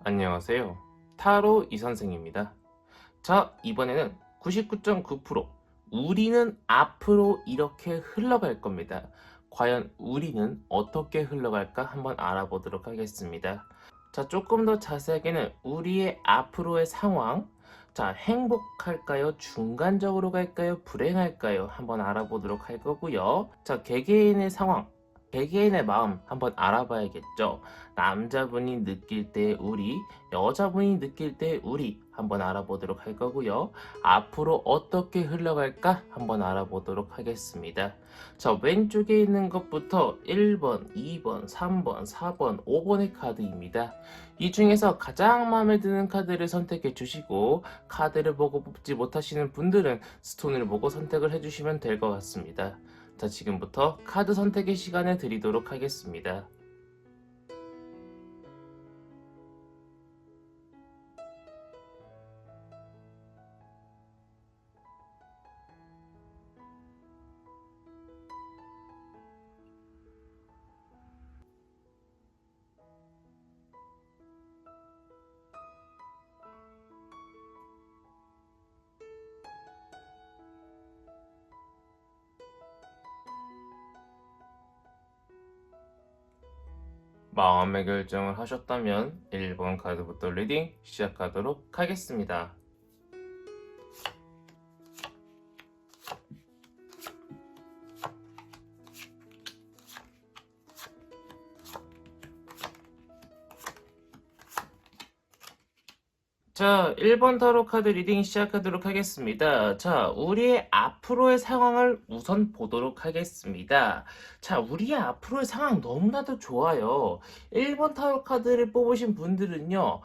안녕하세요. 타로 이선생입니다. 자, 이번에는 99.9% 우리는 앞으로 이렇게 흘러갈 겁니다. 과연 우리는 어떻게 흘러갈까 한번 알아보도록 하겠습니다. 자, 조금 더 자세하게는 우리의 앞으로의 상황, 자, 행복할까요? 중간적으로 갈까요? 불행할까요? 한번 알아보도록 할 거고요. 자, 개개인의 상황, 개개인의 마음 한번 알아봐야겠죠. 남자분이 느낄 때 우리, 여자분이 느낄 때 우리 한번 알아보도록 할 거고요. 앞으로 어떻게 흘러갈까 한번 알아보도록 하겠습니다. 자, 왼쪽에 있는 것부터 1번, 2번, 3번, 4번, 5번의 카드입니다. 이 중에서 가장 마음에 드는 카드를 선택해 주시고, 카드를 보고 뽑지 못하시는 분들은 스톤을 보고 선택을 해주시면 될 것 같습니다. 자, 지금부터 카드 선택의 시간을 드리도록 하겠습니다. 마음의 결정을 하셨다면 1번 카드부터 리딩 시작하도록 하겠습니다. 자, 1번 타로 카드 리딩 시작하도록 하겠습니다. 자, 우리의 앞으로의 상황을 우선 보도록 하겠습니다. 자, 우리의 앞으로의 상황 너무나도 좋아요. 1번 타로 카드를 뽑으신 분들은요,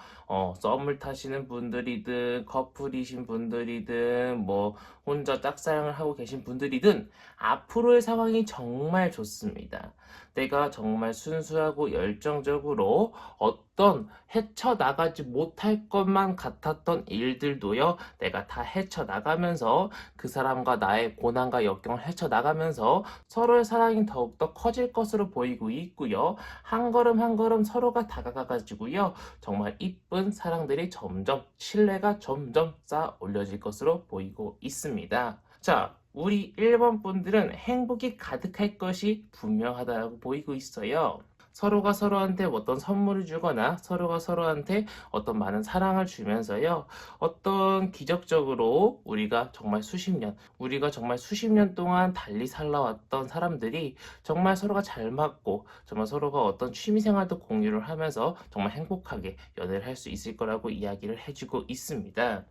썸을 타시는 분들이든, 커플이신 분들이든, 뭐, 혼자 짝사랑을 하고 계신 분들이든, 앞으로의 상황이 정말 좋습니다. 내가 정말 순수하고 열정적으로 어떤 헤쳐나가지 못할 것만 같았던 일들도요, 내가 다 헤쳐나가면서 그 사람과 나의 고난과 역경을 헤쳐나가면서 서로의 사랑이 더욱더 커질 것으로 보이고 있고요. 한 걸음 한 걸음 서로가 다가가가지고요, 정말 이쁜 사랑들이 점점, 신뢰가 점점 쌓아 올려질 것으로 보이고 있습니다. 자, 우리 1번 분들은 행복이 가득할 것이 분명하다고 보이고 있어요. 서로가 서로한테 어떤 선물을 주거나 서로가 서로한테 어떤 많은 사랑을 주면서요. 어떤 기적적으로 우리가 정말 수십 년 동안 달리 살아왔던 사람들이 정말 서로가 잘 맞고 정말 서로가 어떤 취미 생활도 공유를 하면서 정말 행복하게 연애를 할 수 있을 거라고 이야기를 해주고 있습니다.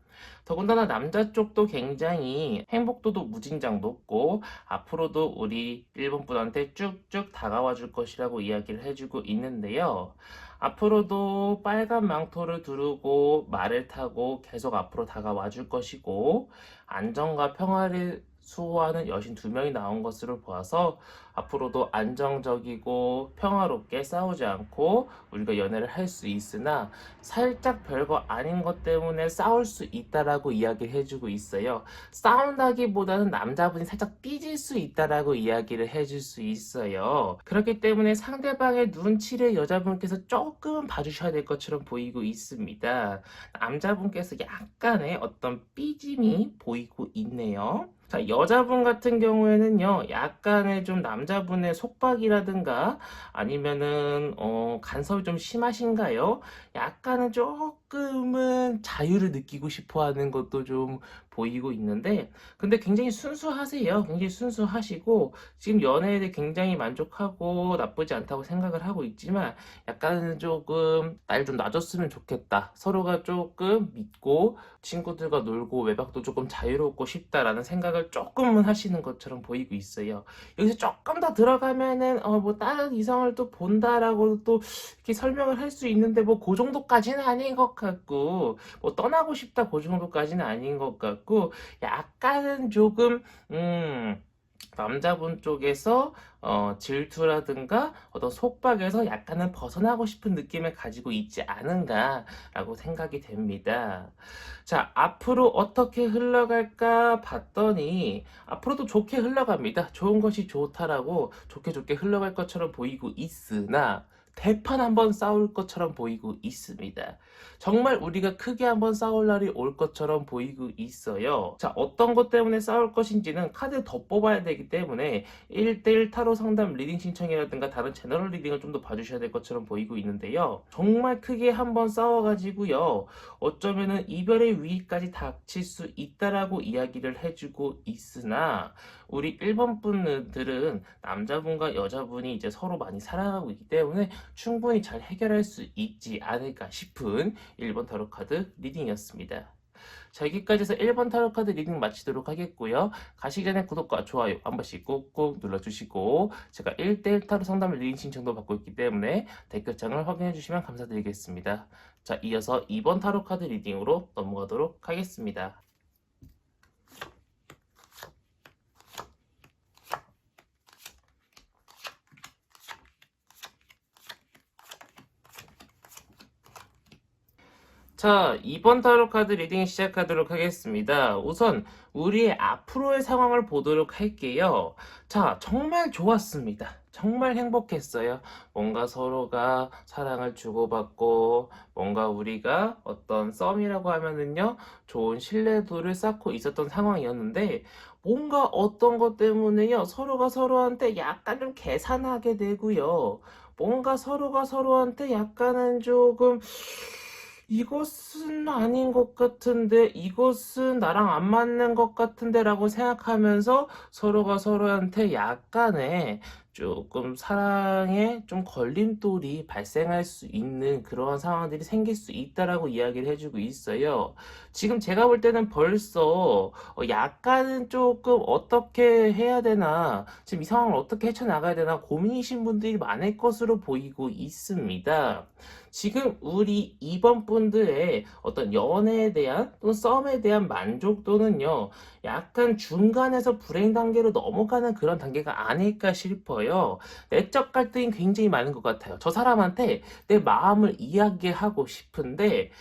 더군다나 남자 쪽도 굉장히 행복도도 무진장 높고 앞으로도 우리 일본 분한테 쭉쭉 다가와 줄 것이라고 이야기를 해주고 있는데요. 앞으로도 빨간 망토를 두르고 말을 타고 계속 앞으로 다가와 줄 것이고 안정과 평화를 수호하는 여신 2명이 나온 것으로 보아서 앞으로도 안정적이고 평화롭게 싸우지 않고 우리가 연애를 할 수 있으나 살짝 별거 아닌 것 때문에 싸울 수 있다라고 이야기를 해주고 있어요. 싸운다기보다는 남자분이 살짝 삐질 수 있다라고 이야기를 해줄 수 있어요. 그렇기 때문에 상대방의 눈치를 여자분께서 조금 봐주셔야 될 것처럼 보이고 있습니다. 남자분께서 약간의 어떤 삐짐이 보이고 있네요. 자, 여자분 같은 경우에는요, 약간의 좀 남자분의 속박이라든가 아니면은 간섭이 좀 심하신가요? 약간은 조금은 자유를 느끼고 싶어 하는 것도 좀 보이고 있는데, 근데 굉장히 순수하세요. 굉장히 순수하시고, 지금 연애에 대해 굉장히 만족하고 나쁘지 않다고 생각을 하고 있지만, 약간은 조금 날 좀 놔줬으면 좋겠다. 서로가 조금 믿고, 친구들과 놀고 외박도 조금 자유롭고 싶다라는 생각을 조금은 하시는 것처럼 보이고 있어요. 여기서 조금 더 들어가면은, 뭐 다른 이성을 또 본다라고 또 이렇게 설명을 할 수 있는데 뭐 그 정도까지는 아닌 것 같고 뭐 떠나고 싶다 그 정도까지는 아닌 것 같고 약간은 조금 남자분 쪽에서 질투라든가 어떤 속박에서 약간은 벗어나고 싶은 느낌을 가지고 있지 않은가라고 생각이 됩니다. 자, 앞으로 어떻게 흘러갈까 봤더니 앞으로도 좋게 흘러갑니다. 좋은 것이 좋다라고 좋게 좋게 흘러갈 것처럼 보이고 있으나 대판 한번 싸울 것처럼 보이고 있습니다. 정말 우리가 크게 한번 싸울 날이 올 것처럼 보이고 있어요. 자, 어떤 것 때문에 싸울 것인지는 카드 더 뽑아야 되기 때문에 1대1 타로 상담 리딩 신청이라든가 다른 제너럴 리딩을 좀 더 봐주셔야 될 것처럼 보이고 있는데요. 정말 크게 한번 싸워가지고요. 어쩌면은 이별의 위기까지 닥칠 수 있다라고 이야기를 해주고 있으나 우리 1번 분들은 남자분과 여자분이 이제 서로 많이 사랑하고 있기 때문에 충분히 잘 해결할 수 있지 않을까 싶은 1번 타로 카드 리딩이었습니다. 자, 여기까지 해서 1번 타로 카드 리딩 마치도록 하겠고요. 가시기 전에 구독과 좋아요 한 번씩 꾹꾹 눌러주시고 제가 1대1 타로 상담 리딩 신청도 받고 있기 때문에 댓글창을 확인해 주시면 감사드리겠습니다. 자, 이어서 2번 타로 카드 리딩으로 넘어가도록 하겠습니다. 자, 2번 타로 카드 리딩 시작하도록 하겠습니다. 우선 우리의 앞으로의 상황을 보도록 할게요. 자, 정말 좋았습니다. 정말 행복했어요. 뭔가 서로가 사랑을 주고받고 뭔가 우리가 어떤 썸이라고 하면은요, 좋은 신뢰도를 쌓고 있었던 상황이었는데 뭔가 어떤 것 때문에요, 서로가 서로한테 약간 좀 계산하게 되고요. 뭔가 서로가 서로한테 약간은 조금 이것은 아닌 것 같은데, 이것은 나랑 안 맞는 것 같은데 라고 생각하면서 서로가 서로한테 약간의 조금 사랑에 좀 걸림돌이 발생할 수 있는 그러한 상황들이 생길 수 있다라고 이야기를 해주고 있어요. 지금 제가 볼 때는 벌써 약간은 조금 어떻게 해야 되나, 지금 이 상황을 어떻게 헤쳐나가야 되나 고민이신 분들이 많을 것으로 보이고 있습니다. 지금 우리 2번 분들의 어떤 연애에 대한 또는 썸에 대한 만족도는요, 약간 중간에서 불행 단계로 넘어가는 그런 단계가 아닐까 싶어요. 내적 갈등이 굉장히 많은 것 같아요. 저 사람한테 내 마음을 이야기하고 싶은데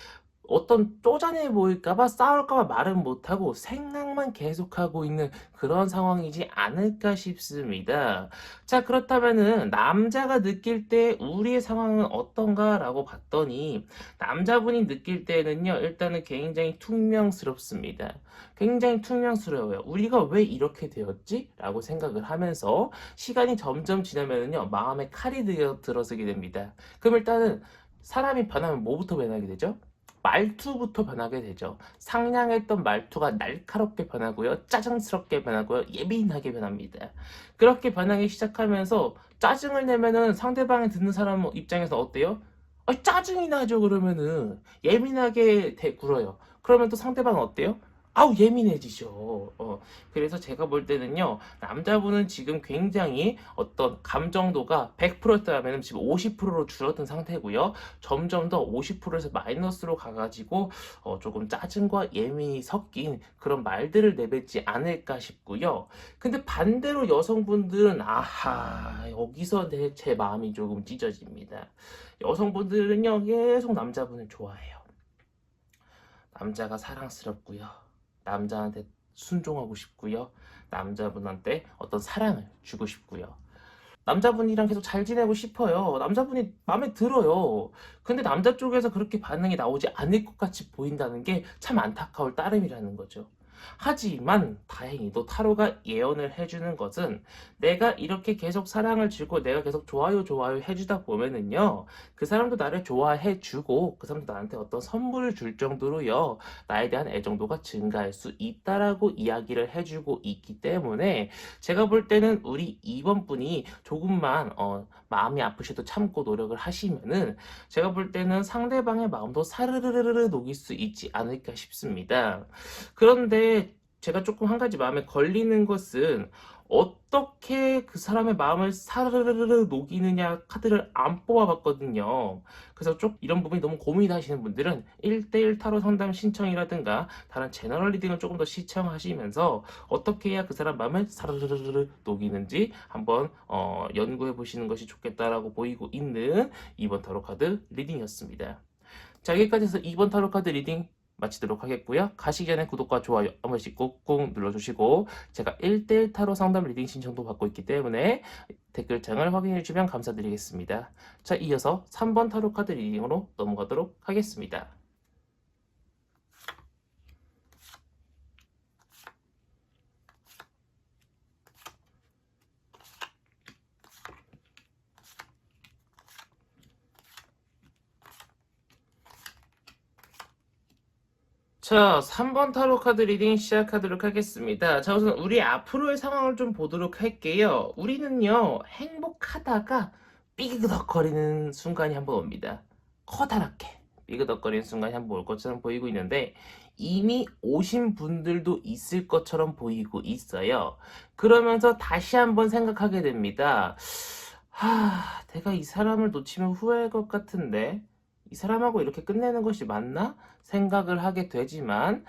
어떤 쪼잔해 보일까봐 싸울까봐 말은 못하고 생각만 계속하고 있는 그런 상황이지 않을까 싶습니다. 자, 그렇다면은 남자가 느낄 때 우리의 상황은 어떤가라고 봤더니 남자분이 느낄 때는요, 일단은 굉장히 퉁명스럽습니다. 굉장히 퉁명스러워요. 우리가 왜 이렇게 되었지? 라고 생각을 하면서 시간이 점점 지나면은요, 마음에 칼이 들어서게 됩니다. 그럼 일단은 사람이 변하면 뭐부터 변하게 되죠? 말투부터 변하게 되죠. 상냥했던 말투가 날카롭게 변하고요. 짜증스럽게 변하고요. 예민하게 변합니다. 그렇게 변하기 시작하면서 짜증을 내면은 상대방이 듣는 사람 입장에서 어때요? 짜증이 나죠, 그러면은. 예민하게 굴어요. 그러면 또 상대방은 어때요? 아우, 예민해지죠. 그래서 제가 볼 때는요, 남자분은 지금 굉장히 어떤 감정도가 100%였다면 지금 50%로 줄어든 상태고요. 점점 더 50%에서 마이너스로 가가지고 조금 짜증과 예민이 섞인 그런 말들을 내뱉지 않을까 싶고요. 근데 반대로 여성분들은 아하, 여기서 제 마음이 조금 찢어집니다. 여성분들은요, 계속 남자분을 좋아해요. 남자가 사랑스럽고요. 남자한테 순종하고 싶고요. 남자분한테 어떤 사랑을 주고 싶고요. 남자분이랑 계속 잘 지내고 싶어요. 남자분이 마음에 들어요. 근데 남자 쪽에서 그렇게 반응이 나오지 않을 것 같이 보인다는 게 참 안타까울 따름이라는 거죠. 하지만 다행히도 타로가 예언을 해주는 것은 내가 이렇게 계속 사랑을 주고 내가 계속 좋아요 좋아요 해주다 보면은요, 그 사람도 나를 좋아해주고 그 사람도 나한테 어떤 선물을 줄 정도로요, 나에 대한 애정도가 증가할 수 있다라고 이야기를 해주고 있기 때문에 제가 볼 때는 우리 2번 분이 조금만 마음이 아프셔도 참고 노력을 하시면은 제가 볼 때는 상대방의 마음도 사르르르르 녹일 수 있지 않을까 싶습니다. 그런데 제가 조금 한 가지 마음에 걸리는 것은 어떻게 그 사람의 마음을 사르르르 녹이느냐 카드를 안 뽑아봤거든요. 그래서 좀 이런 부분이 너무 고민이 하시는 분들은 1대1 타로 상담 신청이라든가 다른 제너럴 리딩을 조금 더 시청하시면서 어떻게 해야 그 사람 마음을 사르르르 녹이는지 한번 연구해 보시는 것이 좋겠다라고 보이고 있는 2번 타로 카드 리딩이었습니다. 자, 여기까지 해서 2번 타로 카드 리딩 마치도록 하겠고요. 가시기 전에 구독과 좋아요 한 번씩 꾹꾹 눌러주시고 제가 1대1 타로 상담 리딩 신청도 받고 있기 때문에 댓글창을 확인해 주시면 감사드리겠습니다. 자, 이어서 3번 타로 카드 리딩으로 넘어가도록 하겠습니다. 자, 3번 타로 카드 리딩 시작하도록 하겠습니다. 자, 우선 우리 앞으로의 상황을 좀 보도록 할게요. 우리는요, 행복하다가 삐그덕거리는 순간이 한번 옵니다. 커다랗게 삐그덕거리는 순간이 한번 올 것처럼 보이고 있는데, 이미 오신 분들도 있을 것처럼 보이고 있어요. 그러면서 다시 한번 생각하게 됩니다. 내가 이 사람을 놓치면 후회할 것 같은데, 이 사람하고 이렇게 끝내는 것이 맞나? 생각을 하게 되지만,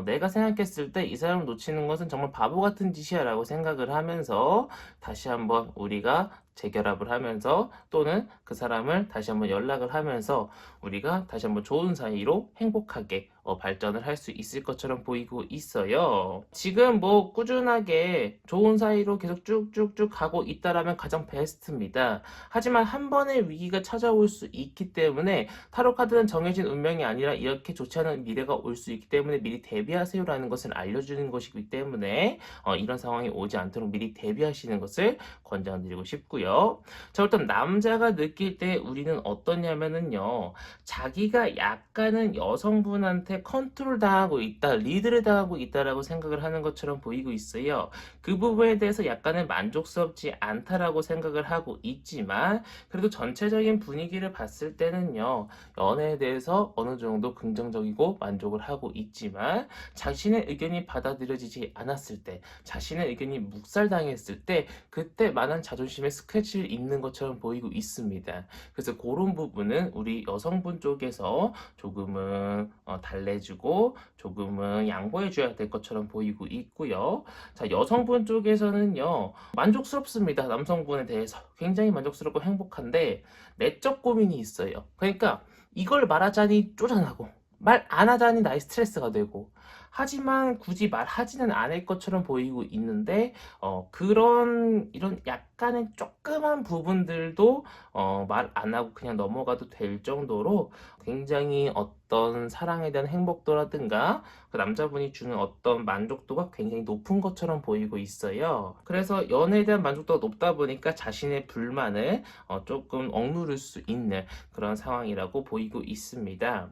내가 생각했을 때 이 사람을 놓치는 것은 정말 바보 같은 짓이야 라고 생각을 하면서 다시 한번 우리가 재결합을 하면서 또는 그 사람을 다시 한번 연락을 하면서 우리가 다시 한번 좋은 사이로 행복하게 발전을 할 수 있을 것처럼 보이고 있어요. 지금 뭐 꾸준하게 좋은 사이로 계속 쭉쭉쭉 가고 있다라면 가장 베스트입니다. 하지만 한 번의 위기가 찾아올 수 있기 때문에 타로 카드는 정해진 운명이 아니라 이렇게 좋지 않은 미래가 올 수 있기 때문에 미리 대비하세요라는 것을 알려주는 것이기 때문에 이런 상황이 오지 않도록 미리 대비하시는 것을 권장드리고 싶고요. 자, 일단 남자가 느낄 때 우리는 어떠냐면은요, 자기가 약간은 여성분한테 컨트롤 당하고 있다, 리드를 당하고 있다라고 생각을 하는 것처럼 보이고 있어요. 그 부분에 대해서 약간은 만족스럽지 않다라고 생각을 하고 있지만 그래도 전체적인 분위기를 봤을 때는요, 연애에 대해서 어느 정도 긍정적이고 만족을 하고 있지만 자신의 의견이 받아들여지지 않았을 때, 자신의 의견이 묵살당했을 때 그때 많은 자존심의 스크래치를 입는 것처럼 보이고 있습니다. 그래서 그런 부분은 우리 여성분 쪽에서 조금은 달래주고 조금은 양보해줘야 될 것처럼 보이고 있고요. 자, 여성분 쪽에서는요, 만족스럽습니다. 남성분에 대해서 굉장히 만족스럽고 행복한데 내적 고민이 있어요. 그러니까 이걸 말하자니 쪼잔하고 말 안 하자니 나의 스트레스가 되고 하지만 굳이 말하지는 않을 것처럼 보이고 있는데 그런 이런 약간의 조그만 부분들도 말 안 하고 그냥 넘어가도 될 정도로 굉장히 어떤 사랑에 대한 행복도라든가 그 남자분이 주는 어떤 만족도가 굉장히 높은 것처럼 보이고 있어요. 그래서 연애에 대한 만족도가 높다 보니까 자신의 불만을 조금 억누를 수 있는 그런 상황이라고 보이고 있습니다.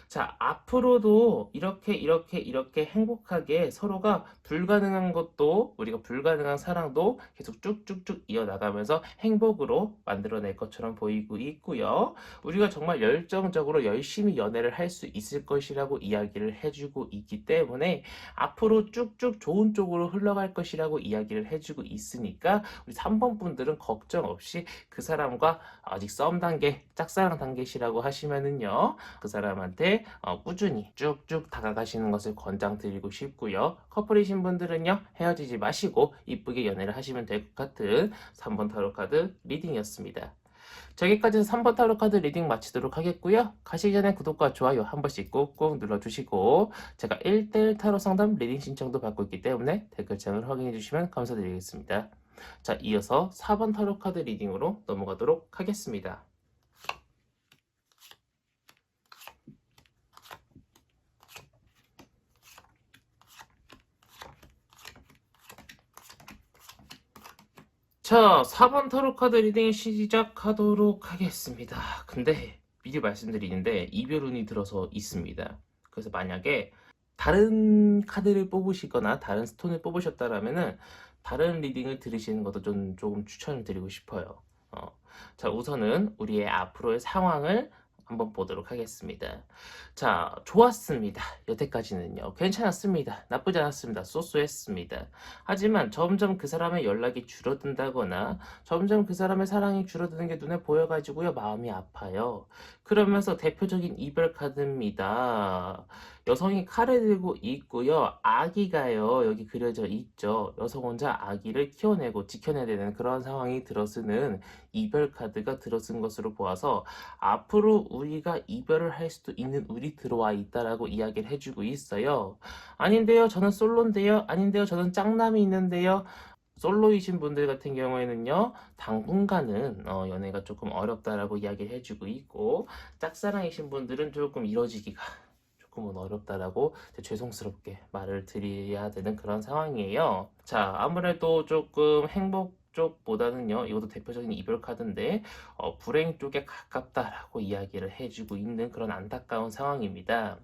자, 앞으로도 이렇게 행복하게 서로가 불가능한 것도 우리가 불가능한 사랑도 계속 쭉쭉쭉 이어나가면서 행복으로 만들어낼 것처럼 보이고 있고요. 우리가 정말 열정적으로 열심히 연애를 할 수 있을 것이라고 이야기를 해주고 있기 때문에 앞으로 쭉쭉 좋은 쪽으로 흘러갈 것이라고 이야기를 해주고 있으니까 우리 3번 분들은 걱정 없이 그 사람과 아직 썸 단계, 짝사랑 단계시라고 하시면은요, 그 사람한테 꾸준히 쭉쭉 다가가시는 것을 권장드리고 싶고요. 커플이신 분들은요, 헤어지지 마시고 이쁘게 연애를 하시면 될 것 같은 3번 타로 카드 리딩이었습니다. 저기까지 3번 타로 카드 리딩 마치도록 하겠고요. 가시기 전에 구독과 좋아요 한 번씩 꾹꾹 눌러주시고 제가 1대1 타로 상담 리딩 신청도 받고 있기 때문에 댓글창을 확인해 주시면 감사드리겠습니다. 자, 이어서 4번 타로 카드 리딩으로 넘어가도록 하겠습니다. 자, 4번 타로 카드 리딩 시작하도록 하겠습니다. 근데 미리 말씀드리는데 이별운이 들어서 있습니다. 그래서 만약에 다른 카드를 뽑으시거나 다른 스톤을 뽑으셨다라면은 다른 리딩을 들으시는 것도 좀 조금 추천을 드리고 싶어요. 자, 우선은 우리의 앞으로의 상황을 한번 보도록 하겠습니다. 자, 좋았습니다. 여태까지는요. 괜찮았습니다. 나쁘지 않았습니다. 쏘쏘했습니다. 하지만 점점 그 사람의 연락이 줄어든다거나 점점 그 사람의 사랑이 줄어드는 게 눈에 보여가지고요. 마음이 아파요. 그러면서 대표적인 이별 카드입니다. 여성이 칼을 들고 있고요. 아기가요. 여기 그려져 있죠. 여성 혼자 아기를 키워내고 지켜내야 되는 그런 상황이 들어서는 이별 카드가 들어선 것으로 보아서 앞으로 우리가 이별을 할 수도 있는 운이 들어와 있다라고 이야기를 해주고 있어요. 아닌데요, 저는 솔로인데요. 아닌데요, 저는 짝남이 있는데요. 솔로이신 분들 같은 경우에는요, 당분간은 연애가 조금 어렵다라고 이야기를 해주고 있고, 짝사랑이신 분들은 조금 이뤄지기가 조금은 어렵다라고 죄송스럽게 말을 드려야 되는 그런 상황이에요. 자, 아무래도 조금 행복 쪽보다는요, 이것도 대표적인 이별 카드인데, 불행 쪽에 가깝다라고 이야기를 해주고 있는 그런 안타까운 상황입니다.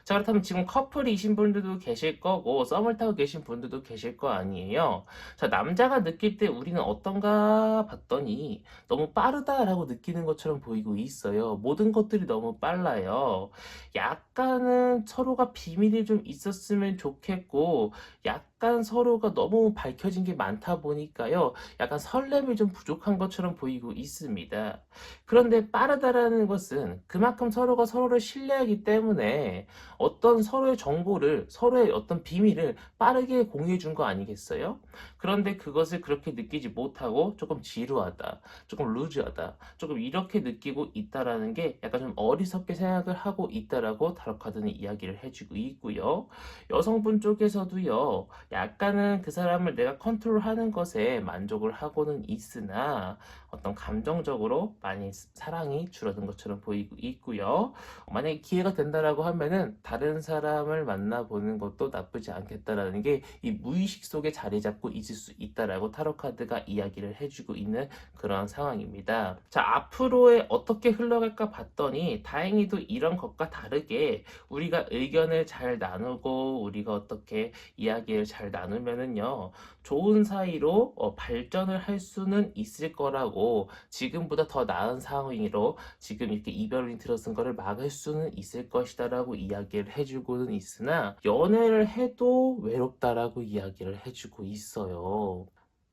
자, 그렇다면 지금 커플이신 분들도 계실 거고, 썸을 타고 계신 분들도 계실 거 아니에요? 자, 남자가 느낄 때 우리는 어떤가 봤더니, 너무 빠르다라고 느끼는 것처럼 보이고 있어요. 모든 것들이 너무 빨라요. 약간은 서로가 비밀이 좀 있었으면 좋겠고, 약간 서로가 너무 밝혀진 게 많다 보니까요. 약간 설렘이 좀 부족한 것처럼 보이고 있습니다. 그런데 빠르다라는 것은 그만큼 서로가 서로를 신뢰하기 때문에 어떤 서로의 정보를, 서로의 어떤 비밀을 빠르게 공유해 준 거 아니겠어요? 그런데 그것을 그렇게 느끼지 못하고 조금 지루하다, 조금 루즈하다, 조금 이렇게 느끼고 있다라는 게 약간 좀 어리석게 생각을 하고 있다라고 타로카드는 이야기를 해주고 있고요. 여성분 쪽에서도요, 약간은 그 사람을 내가 컨트롤하는 것에 만족을 하고는 있으나 어떤 감정적으로 많이 사랑이 줄어든 것처럼 보이고 있고요. 만약에 기회가 된다라고 하면은 다른 사람을 만나보는 것도 나쁘지 않겠다라는 게 이 무의식 속에 자리 잡고 있을 수 있다라고 타로 카드가 이야기를 해주고 있는 그런 상황입니다. 자, 앞으로의 어떻게 흘러갈까 봤더니 다행히도 이런 것과 다르게 우리가 의견을 잘 나누고 우리가 어떻게 이야기를 잘 나누면은요, 좋은 사이로 발전을 할 수는 있을 거라고, 지금보다 더 나은 상황으로 지금 이렇게 이별이 들어선 거를 막을 수는 있을 것이다라고 이야기를 해주고는 있으나, 연애를 해도 외롭다라고 이야기를 해주고 있어요.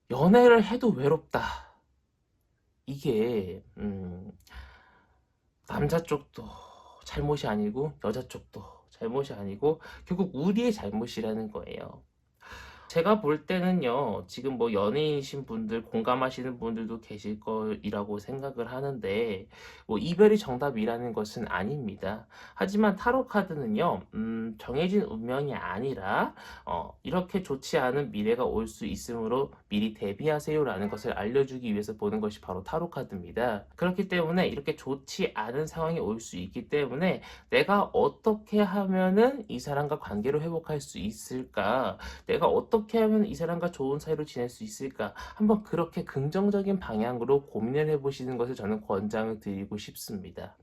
연애를 해도 외롭다. 이게 남자 쪽도 잘못이 아니고 여자 쪽도 잘못이 아니고 결국 우리의 잘못이라는 거예요. 제가 볼 때는요, 지금 뭐 연예인이신 분들, 공감하시는 분들도 계실 거이라고 생각을 하는데, 뭐 이별이 정답이라는 것은 아닙니다. 하지만 타로 카드는요, 정해진 운명이 아니라, 이렇게 좋지 않은 미래가 올 수 있으므로 미리 대비하세요라는 것을 알려주기 위해서 보는 것이 바로 타로 카드입니다. 그렇기 때문에 이렇게 좋지 않은 상황이 올 수 있기 때문에 내가 어떻게 하면은 이 사람과 관계를 회복할 수 있을까? 내가 어떻게 하면 이 사람과 좋은 사이로 지낼 수 있을까? 한번 그렇게 긍정적인 방향으로 고민을 해보시는 것을 저는 권장을 드리고 싶습니다.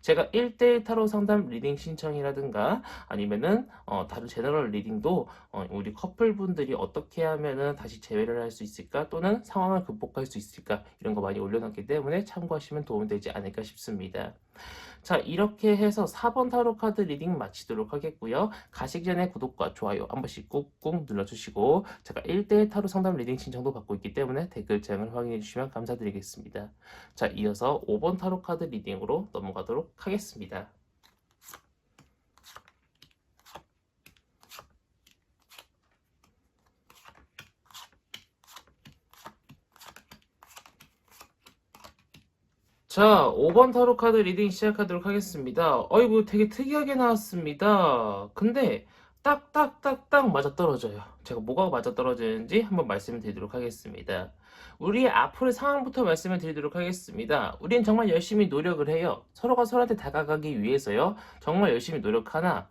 제가 1대1 타로 상담 리딩 신청이라든가 아니면은 다른 제너럴 리딩도 우리 커플분들이 어떻게 하면은 다시 재회를 할 수 있을까 또는 상황을 극복할 수 있을까 이런 거 많이 올려놨기 때문에 참고하시면 도움이 되지 않을까 싶습니다. 자, 이렇게 해서 4번 타로 카드 리딩 마치도록 하겠고요. 가시기 전에 구독과 좋아요 한 번씩 꾹꾹 눌러주시고, 제가 1대1 타로 상담 리딩 신청도 받고 있기 때문에 댓글창을 확인해 주시면 감사드리겠습니다. 자, 이어서 5번 타로 카드 리딩으로 넘어가도록 하겠습니다. 자, 5번 타로 카드 리딩 시작하도록 하겠습니다. 어이구, 되게 특이하게 나왔습니다. 근데 딱딱딱딱 맞아떨어져요. 제가 뭐가 맞아떨어지는지 한번 말씀을 드리도록 하겠습니다. 우리의 앞으로의 상황부터 말씀을 드리도록 하겠습니다. 우린 정말 열심히 노력을 해요. 서로가 서로한테 다가가기 위해서요. 정말 열심히 노력하나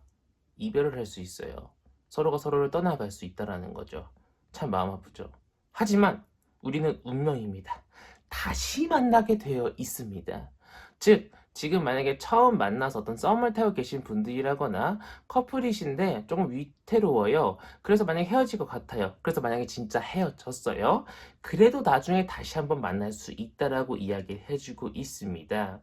이별을 할 수 있어요. 서로가 서로를 떠나갈 수 있다라는 거죠. 참 마음 아프죠. 하지만 우리는 운명입니다. 다시 만나게 되어 있습니다. 즉, 지금 만약에 처음 만나서 어떤 썸을 타고 계신 분들이라거나 커플이신데 조금 위태로워요. 그래서 만약에 헤어질 것 같아요. 그래서 만약에 진짜 헤어졌어요. 그래도 나중에 다시 한번 만날 수 있다라고 이야기를 해주고 있습니다.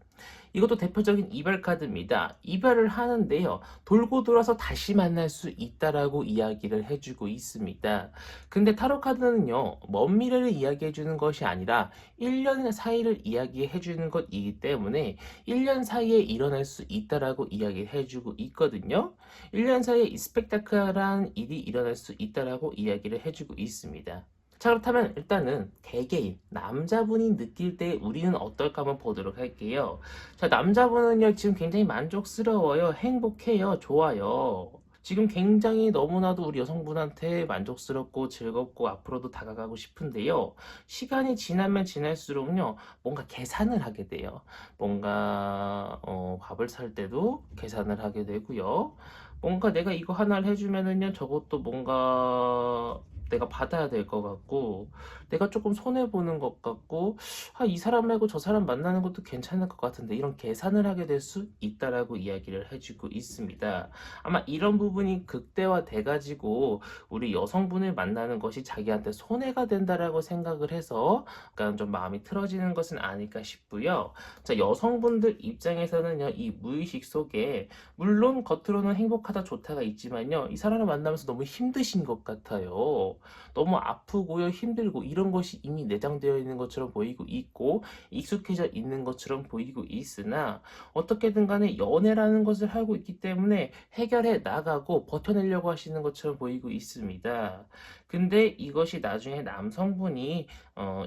이것도 대표적인 이별 카드입니다. 이별을 하는데요, 돌고 돌아서 다시 만날 수 있다라고 이야기를 해주고 있습니다. 근데 타로 카드는요, 먼 미래를 이야기해 주는 것이 아니라 1년 사이를 이야기해 주는 것이기 때문에 1년 사이에 일어날 수 있다라고 이야기해 주고 있거든요. 1년 사이에 이 스펙타클한 일이 일어날 수 있다라고 이야기를 해주고 있습니다. 자, 그렇다면 일단은 개개인 남자분이 느낄 때 우리는 어떨까 한번 보도록 할게요. 자, 남자분은요, 지금 굉장히 만족스러워요. 행복해요. 좋아요. 지금 굉장히 너무나도 우리 여성분한테 만족스럽고 즐겁고 앞으로도 다가가고 싶은데요. 시간이 지나면 지날수록요, 뭔가 계산을 하게 돼요. 뭔가 밥을 살 때도 계산을 하게 되고요. 뭔가 내가 이거 하나를 해주면은요, 저것도 뭔가 내가 받아야 될 것 같고, 내가 조금 손해보는 것 같고, 아, 이 사람 말고 저 사람 만나는 것도 괜찮을 것 같은데, 이런 계산을 하게 될 수 있다라고 이야기를 해주고 있습니다. 아마 이런 부분이 극대화돼가지고, 우리 여성분을 만나는 것이 자기한테 손해가 된다라고 생각을 해서, 약간 좀 마음이 틀어지는 것은 아닐까 싶고요. 자, 여성분들 입장에서는요, 이 무의식 속에, 물론 겉으로는 행복하다 좋다가 있지만요, 이 사람을 만나면서 너무 힘드신 것 같아요. 너무 아프고요, 힘들고 이런 것이 이미 내장되어 있는 것처럼 보이고 있고 익숙해져 있는 것처럼 보이고 있으나 어떻게든 간에 연애라는 것을 하고 있기 때문에 해결해 나가고 버텨내려고 하시는 것처럼 보이고 있습니다. 근데 이것이 나중에 남성분이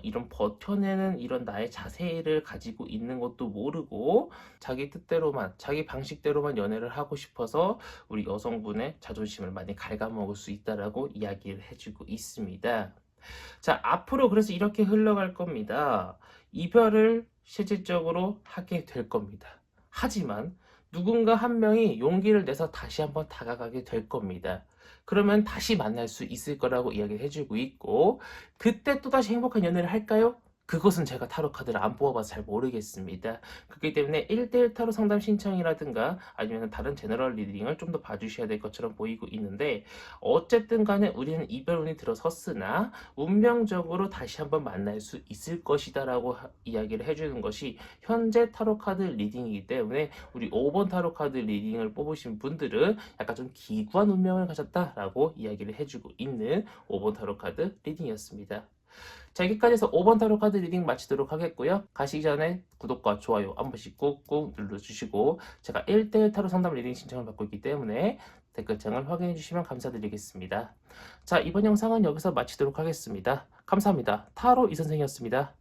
이런 버텨내는 이런 나의 자세를 가지고 있는 것도 모르고 자기 뜻대로만, 자기 방식대로만 연애를 하고 싶어서 우리 여성분의 자존심을 많이 갉아먹을 수 있다라고 이야기를 해주고 있습니다. 자, 앞으로 그래서 이렇게 흘러갈 겁니다. 이별을 실질적으로 하게 될 겁니다. 하지만 누군가 한 명이 용기를 내서 다시 한번 다가가게 될 겁니다. 그러면 다시 만날 수 있을 거라고 이야기를 해주고 있고, 그때 또다시 행복한 연애를 할까요? 그것은 제가 타로 카드를 안 뽑아봐서 잘 모르겠습니다. 그렇기 때문에 1대1 타로 상담 신청이라든가 아니면 다른 제너럴 리딩을 좀 더 봐주셔야 될 것처럼 보이고 있는데, 어쨌든 간에 우리는 이별운이 들어섰으나 운명적으로 다시 한번 만날 수 있을 것이다라고 이야기를 해주는 것이 현재 타로 카드 리딩이기 때문에 우리 5번 타로 카드 리딩을 뽑으신 분들은 약간 좀 기구한 운명을 가졌다라고 이야기를 해주고 있는 5번 타로 카드 리딩이었습니다. 자, 여기까지 해서 5번 타로 카드 리딩 마치도록 하겠고요. 가시기 전에 구독과 좋아요 한 번씩 꾹꾹 눌러주시고, 제가 1대1 타로 상담 리딩 신청을 받고 있기 때문에 댓글창을 확인해 주시면 감사드리겠습니다. 자, 이번 영상은 여기서 마치도록 하겠습니다. 감사합니다. 타로 이선생이었습니다.